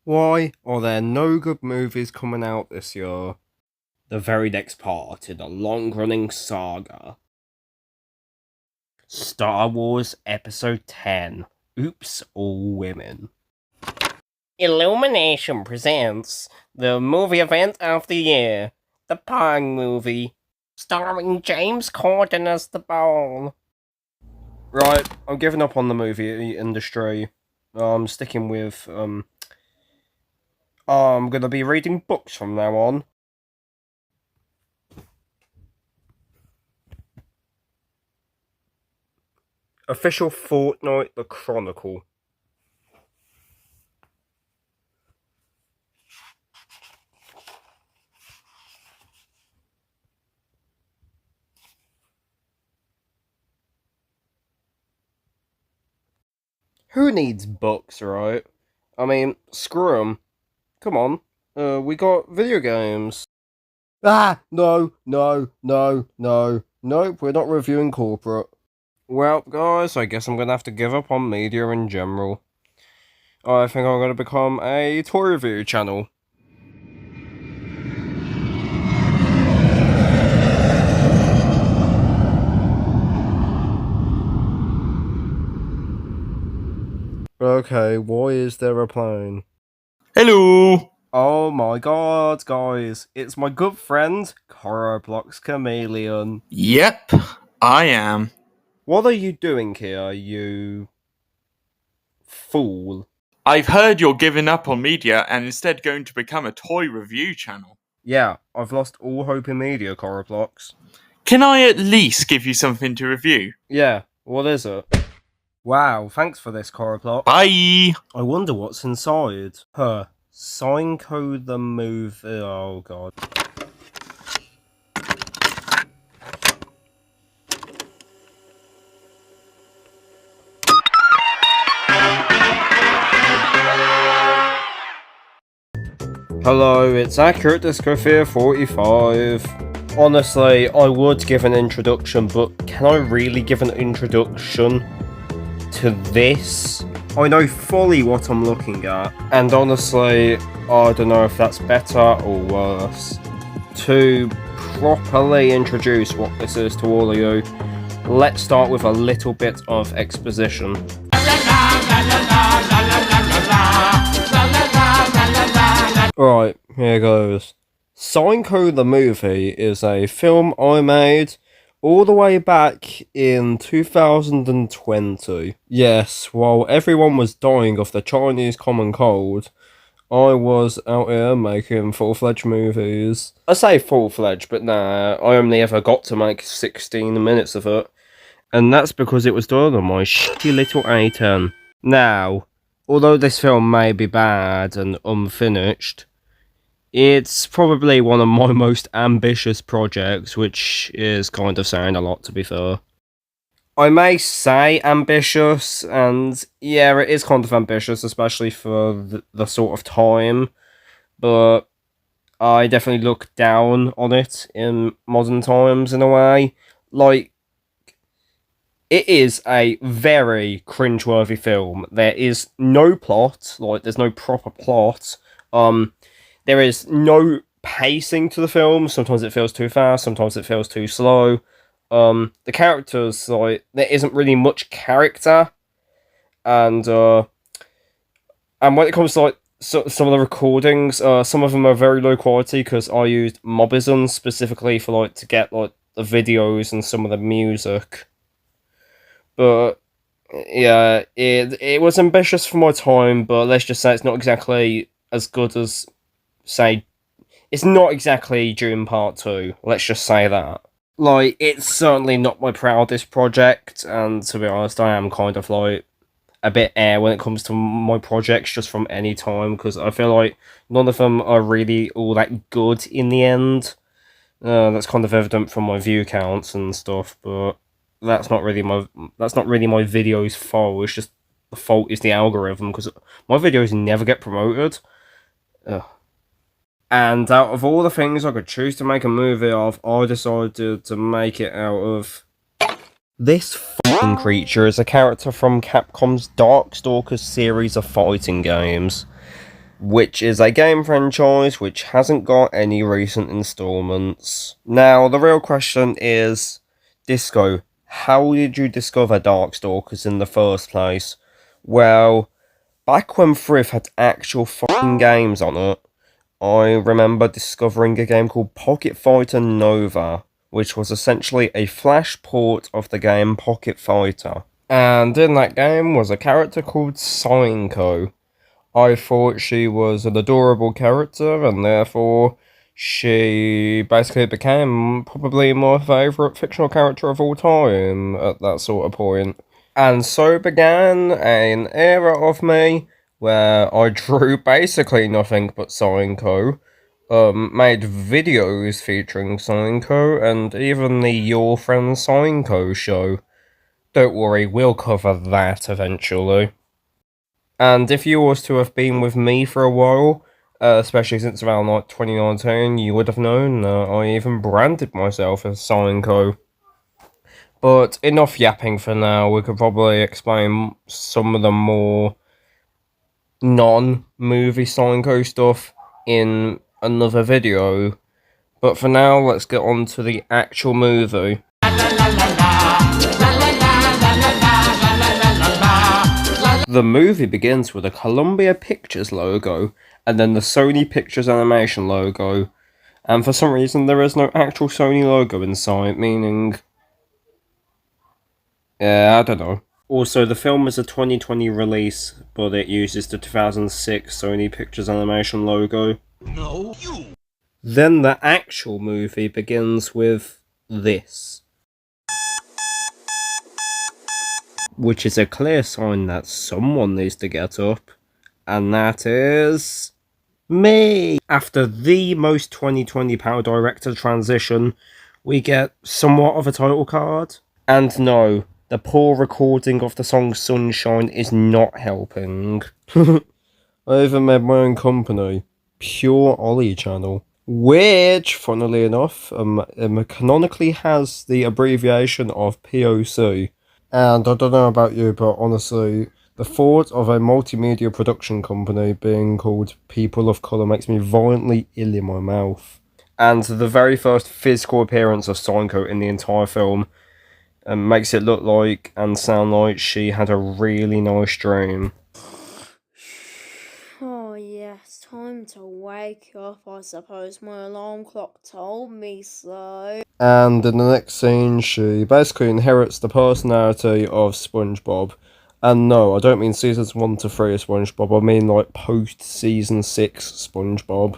Why are there no good movies coming out this year? The very next part in the long-running saga. Star Wars Episode 10. Oops, All Women. Illumination presents the movie event of the year, the Pong movie, starring James Corden as the Ball. Right, I'm giving up on the movie industry. I'm sticking with, I'm gonna be reading books from now on. Official Fortnite The Chronicle. Who needs books, right? I mean, screw 'em. Come on, we got video games. No, nope, we're not reviewing corporate. Well, guys, I guess I'm gonna have to give up on media in general. I think I'm gonna become a toy review channel. Okay, why is there a plane? Hello! Oh my god, guys, it's my good friend, Coroblox Chameleon. Yep, I am. What are you doing here, you fool? I've heard you're giving up on media and instead going to become a toy review channel. Yeah, I've lost all hope in media, Coroblox. Can I at least give you something to review? Yeah, what is it? Wow, thanks for this, Coroblox. Bye! I wonder what's inside. Hsien-Ko the movie. Oh god. Hello, it's AccurateDiscoFever45. Honestly, I would give an introduction, but can I really give an introduction to this? I know fully what I'm looking at, and honestly, I don't know if that's better or worse. To properly introduce what this is to all of you, let's start with a little bit of exposition. Right, here goes. Hsien-Ko the movie is a film I made all the way back in 2020. Yes, while everyone was dying of the Chinese common cold, I was out here making full-fledged movies. I say full-fledged, but nah, I only ever got to make 16 minutes of it. And that's because it was done on my shitty little A10. Now, although this film may be bad and unfinished, it's probably one of my most ambitious projects, which is kind of saying a lot, to be fair. I may say ambitious, and yeah, it is kind of ambitious, especially for the sort of time, but I definitely look down on it in modern times in a way. Like, it is a very cringeworthy film. There is no plot, like, there's no proper plot. There is no pacing to the film. Sometimes it feels too fast, sometimes it feels too slow. The characters, like, there isn't really much character. And when it comes to, like, some of the recordings, some of them are very low quality, because I used Mobism specifically for, like, to get, like, the videos and some of the music. But yeah, it was ambitious for my time, but let's just say it's not exactly as good as, say, it's not exactly Dune Part 2, let's just say that. Like, it's certainly not my proudest project, and to be honest, I am kind of, like, a bit air when it comes to my projects just from any time, because I feel like none of them are really all that good in the end. That's kind of evident from my view counts and stuff, but that's not really my video's fault. It's just the fault is the algorithm, because my videos never get promoted. Ugh. And out of all the things I could choose to make a movie of, I decided to make it out of this f***ing creature. Is a character from Capcom's Darkstalkers series of fighting games. which is a game franchise which hasn't got any recent installments. Now, the real question is, Disco, how did you discover Darkstalkers in the first place? Well, back when Thrift had actual fucking games on it, I remember discovering a game called Pocket Fighter Nova, which was essentially a flash port of the game Pocket Fighter. And in that game was a character called Hsien-Ko. I thought she was an adorable character, and therefore she basically became probably my favourite fictional character of all time at that sort of point. And so began an era of me where I drew basically nothing but Hsien-Ko, made videos featuring Hsien-Ko, and even the Your Friend Hsien-Ko show. Don't worry, we'll cover that eventually. And if you was to have been with me for a while, especially since around like 2019, you would have known that I even branded myself as Hsien-Ko. But enough yapping for now, we could probably explain some of the more non-movie Hsien-Ko stuff in another video. But for now, let's get on to the actual movie. The movie begins with a Columbia Pictures logo, and then the Sony Pictures Animation logo. And for some reason, there is no actual Sony logo inside, meaning... yeah, I don't know. Also, the film is a 2020 release, but it uses the 2006 Sony Pictures Animation logo. No, you! Then the actual movie begins with this, which is a clear sign that someone needs to get up, and that is... me! After the most 2020 Power Director transition, we get somewhat of a title card. And no, the poor recording of the song Sunshine is not helping. I even made my own company, Pure Ollie Channel, which, funnily enough, canonically has the abbreviation of POC. And I don't know about you, but honestly, the thought of a multimedia production company being called People of Colour makes me violently ill in my mouth. And the very first physical appearance of Hsien-Ko in the entire film makes it look like and sound like she had a really nice dream. Oh yes, time to wake up, I suppose. My alarm clock told me so. And in the next scene, she basically inherits the personality of SpongeBob. And no, I don't mean seasons 1 to 3 of SpongeBob, I mean like post-season 6 SpongeBob.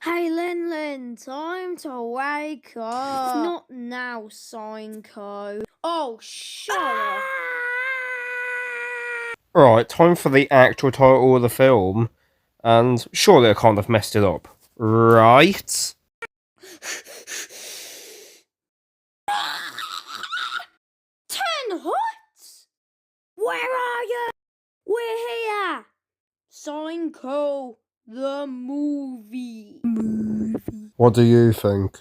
Hey Lin, time to wake up. Not now, Hsien-Ko. Oh, shut up. Right, time for the actual title of the film. And surely I can't have messed it up. Right? 10 Huts? Where are you? We're here. Hsien-Ko, the movie. What do you think?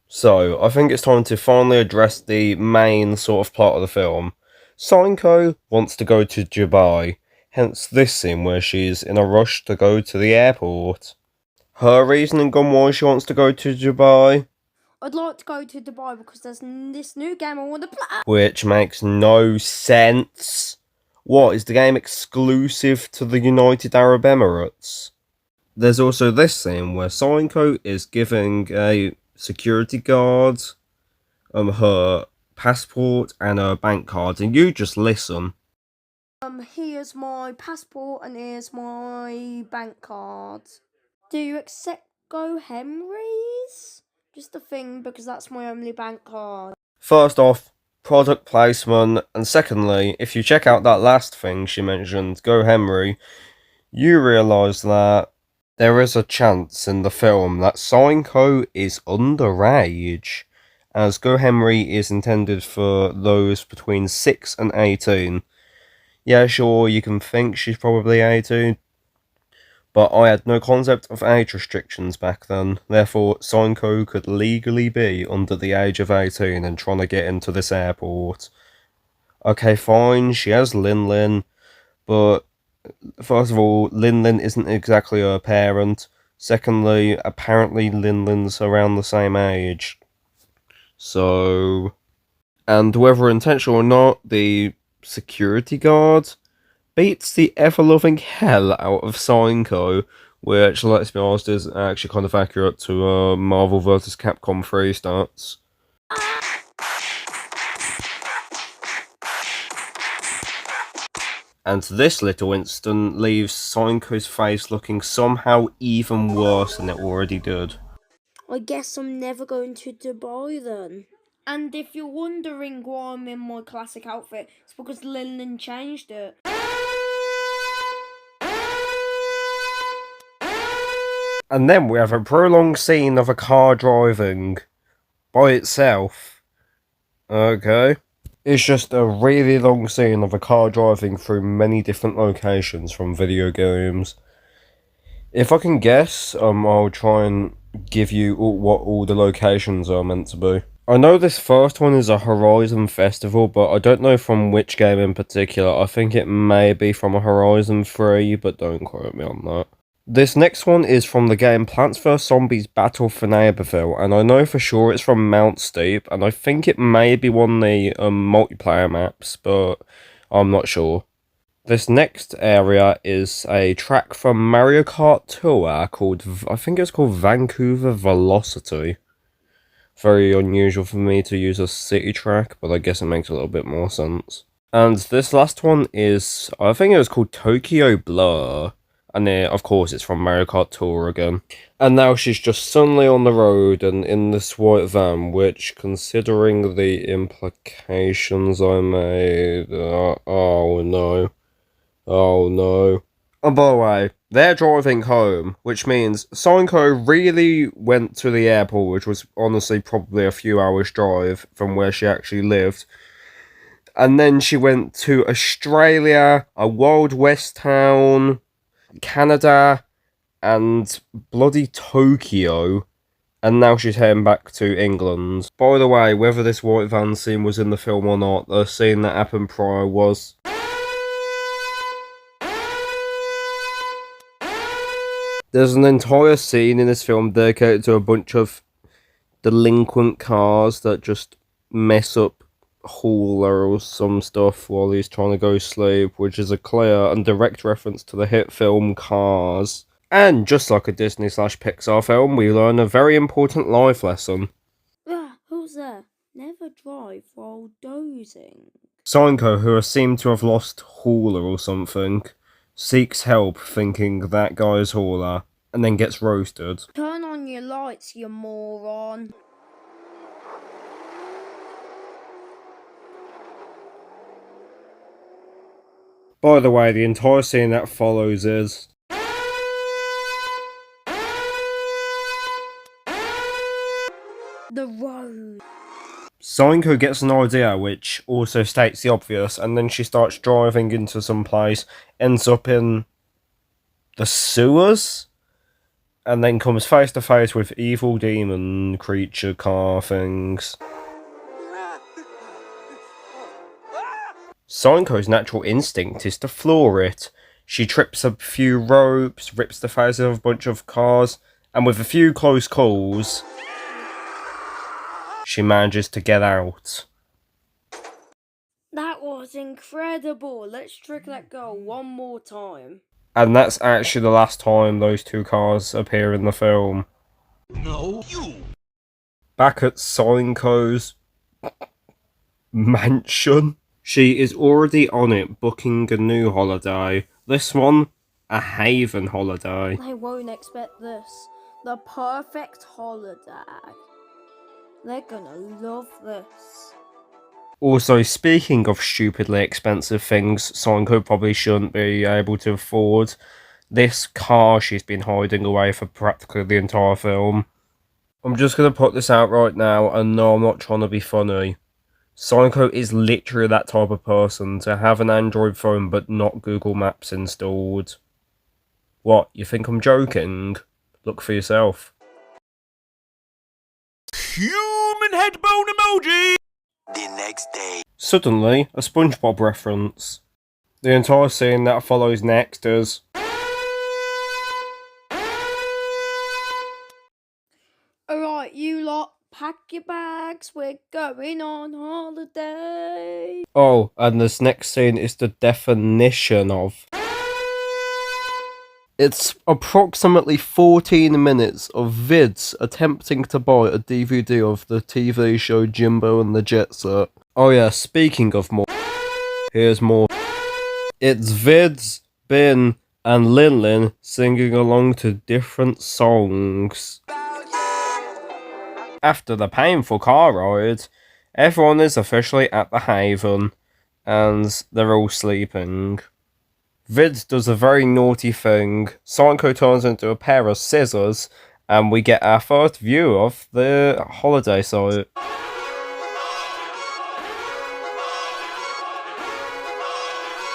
So, I think it's time to finally address the main sort of plot of the film. Hsien-Ko wants to go to Dubai, hence this scene where she's in a rush to go to the airport. Her reasoning on why she wants to go to Dubai? I'd like to go to Dubai because there's this new game I want to play. Which makes no sense. What, is the game exclusive to the United Arab Emirates? There's also this scene where Hsien-Ko is giving a security guard her passport and her bank card, and you just listen. Here's my passport and here's my bank card. Do you accept Go Henry's? Just a thing, because that's my only bank card. First off, product placement, and secondly, if you check out that last thing she mentioned, Go Henry, you realise that there is a chance in the film that Hsien-Ko is underage, as Go Henry is intended for those between 6 and 18. Yeah, sure, you can think she's probably 18, but I had no concept of age restrictions back then, therefore Hsien-Ko could legally be under the age of 18 and trying to get into this airport. Okay, fine, she has Lin, but first of all, Lin Lin isn't exactly her parent. Secondly, apparently Lin Lin's around the same age. So, and whether intentional or not, the security guard beats the ever-loving hell out of Hsien-Ko, which, let's be honest, is actually kind of accurate to Marvel vs. Capcom 3 stats. And this little incident leaves Hsien-Ko's face looking somehow even worse than it already did. I guess I'm never going to Dubai then. And if you're wondering why I'm in my classic outfit, it's because Lin changed it. And then we have a prolonged scene of a car driving by itself. Okay. It's just a really long scene of a car driving through many different locations from video games. If I can guess, I'll try and give you what all the locations are meant to be. I know this first one is a Horizon Festival, but I don't know from which game in particular. I think it may be from a Horizon 3, but don't quote me on that. This next one is from the game Plants vs Zombies Battle for Neighborville, and I know for sure it's from Mount Steep, and I think it may be one of the multiplayer maps, but I'm not sure. This next area is a track from Mario Kart Tour called, I think it's called Vancouver Velocity. Very unusual for me to use a city track, but I guess it makes a little bit more sense. And this last one is, I think it was called Tokyo Blur. And of course it's from Mario Kart Tour again. And now she's just suddenly on the road and in this white van, which, considering the implications I made, oh no. Oh no. And by the way, they're driving home, which means Hsien-Ko really went to the airport, which was honestly probably a few hours drive from where she actually lived. And then she went to Australia, a Wild West town, Canada, and bloody Tokyo. And now she's heading back to England. By the way, whether this white van scene was in the film or not, the scene that happened prior was. There's an entire scene in this film dedicated to a bunch of delinquent cars that just mess up Hauler or some stuff while he's trying to go sleep, which is a clear and direct reference to the hit film Cars. And just like a Disney/Pixar film, we learn a very important life lesson. Who's there? Never drive while dozing. Hsien-Ko, who has seemed to have lost Hauler or something, seeks help thinking that guy is Hauler, and then gets roasted. Turn on your lights, you moron. By the way, the entire scene that follows is. The road. Hsien-Ko gets an idea, which also states the obvious, and then she starts driving into some place, ends up in the sewers, and then comes face to face with evil demon creature car things. Hsien-Ko's natural instinct is to floor it. She trips a few ropes, rips the faces of a bunch of cars, and with a few close calls, she manages to get out. That was incredible. Let's trick that girl one more time. And that's actually the last time those two cars appear in the film. No, you! Back at Hsien-Ko's mansion, she is already on it booking a new holiday. This one, a haven holiday. They won't expect this. The perfect holiday. They're gonna love this. Also, speaking of stupidly expensive things Hsien-Ko probably shouldn't be able to afford, this car she's been hiding away for practically the entire film. I'm just going to put this out right now, and no, I'm not trying to be funny. Hsien-Ko is literally that type of person to have an Android phone but not Google Maps installed. What, you think I'm joking? Look for yourself. Human head bone emoji! The next day. Suddenly, a SpongeBob reference. The entire scene that follows next is... Alright, you lot, pack your bags, we're going on holiday. Oh, and this next scene is the definition of... It's approximately 14 minutes of vids attempting to buy a DVD of the TV show Jimbo and the Jet Set. Oh yeah, speaking of more, here's more. It's vids, Bin, and Lin Lin singing along to different songs. After the painful car ride, everyone is officially at the Haven, and they're all sleeping. Vids does a very naughty thing. Hsien-Ko turns into a pair of scissors, and we get our first view of the holiday site.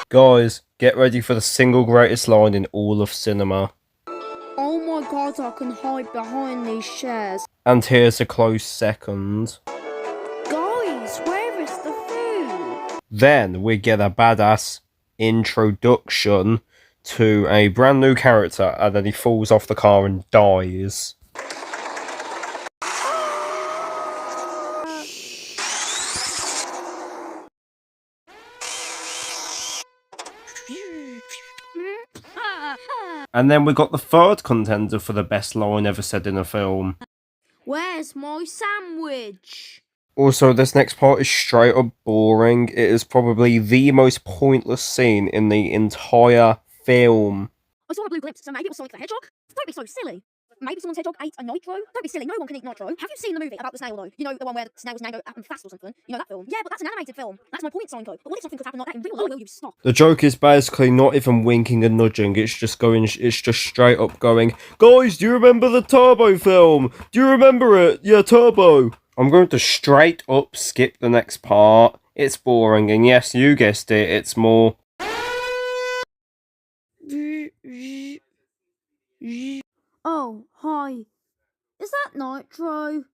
Guys, get ready for the single greatest line in all of cinema. Oh my god, I can hide behind these chairs. And here's a close second. Guys, where is the food? Then we get a badass introduction to a brand new character, and then he falls off the car and dies. And then we got the third contender for the best line ever said in a film. Where's my sandwich? Also, this next part is straight up boring. It is probably the most pointless scene in the entire film. I saw a blue glimpse, so maybe it was Sonic the Hedgehog? Don't be so silly. Maybe someone's hedgehog ate a nitro? Don't be silly, no one can eat nitro. Have you seen the movie about the snail though? You know, the one where the snail was named fast or something? You know that film? Yeah, but that's an animated film. That's my point, Hsien-Ko. But what if something could happen like that in real life? Will you stop? The joke is basically not even winking and nudging, it's just straight up going, guys, do you remember the Turbo film? Do you remember it? Yeah, Turbo. I'm going to straight up skip the next part. It's boring, and yes, you guessed it, it's more... Oh, hi. Is that Nitro?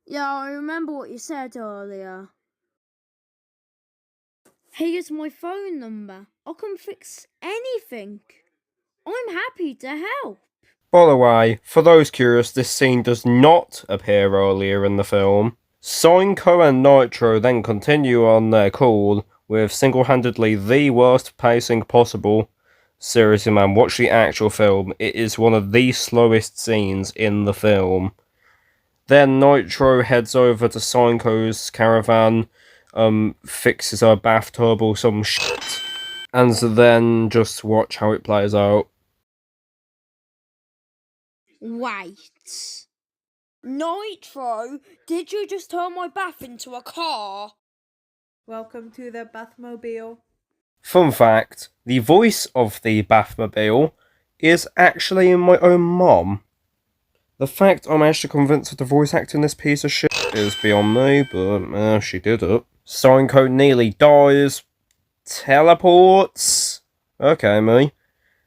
Yeah, I remember what you said earlier. Here's my phone number. I can fix anything. I'm happy to help. By the way, for those curious, this scene does not appear earlier in the film. Hsien-Ko and Nitro then continue on their call with single-handedly the worst pacing possible. Seriously man, watch the actual film. It is one of the slowest scenes in the film. Then Nitro heads over to Hsien-Ko's caravan, fixes her bathtub or some shit, and then just watch how it plays out. Wait. Nitro, did you just turn my bath into a car? Welcome to the Bathmobile. Fun fact, the voice of the Bathmobile is actually my own mom. The fact I managed to convince her to voice act in this piece of shit is beyond me, but she did it. Hsien-Ko nearly dies, teleports, okay me,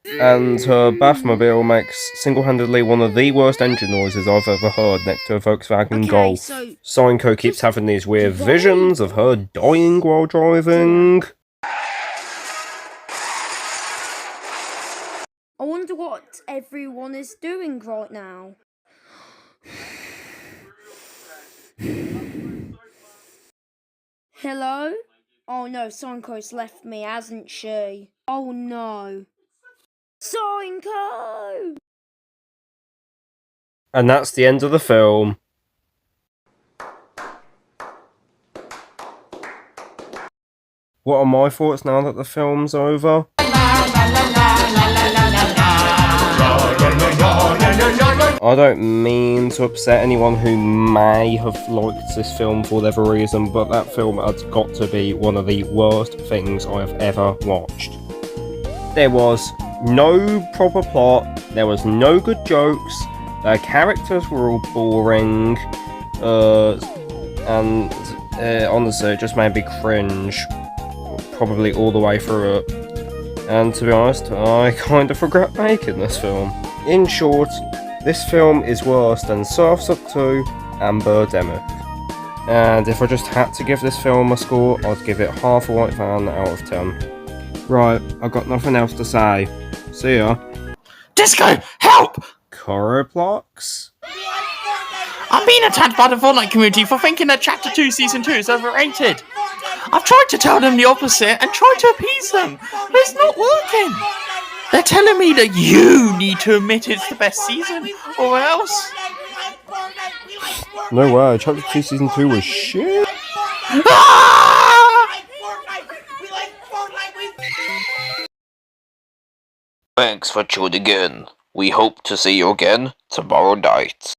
and her Bathmobile makes single-handedly one of the worst engine noises I've ever heard next to a Volkswagen Golf. So Hsien-Ko keeps having these weird visions of her dying while driving. I wonder what everyone is doing right now. Hello? Oh no, Hsien-Ko's left me, hasn't she? Oh no. Hsien-Ko! And that's the end of the film. What are my thoughts now that the film's over? I don't mean to upset anyone who may have liked this film for whatever reason, but that film has got to be one of the worst things I have ever watched. There was no proper plot, there was no good jokes, the characters were all boring, and honestly it just made me cringe, probably all the way through it. And to be honest, I kind of regret making this film. In short, this film is worse than Surf's Up 2 and Birdemic. And if I just had to give this film a score, I'd give it half a white fan out of 10. Right, I've got nothing else to say. See ya. Disco, help! Choroplox? I'm being attacked by the Fortnite community for thinking that Chapter 2 Season 2 is overrated. I've tried to tell them the opposite and tried to appease them, but it's not working. They're telling me that you need to admit it's the best season, or else... No way, Chapter 2 Season 2 was shit. Ah! Thanks for tuning in. We hope to see you again tomorrow night.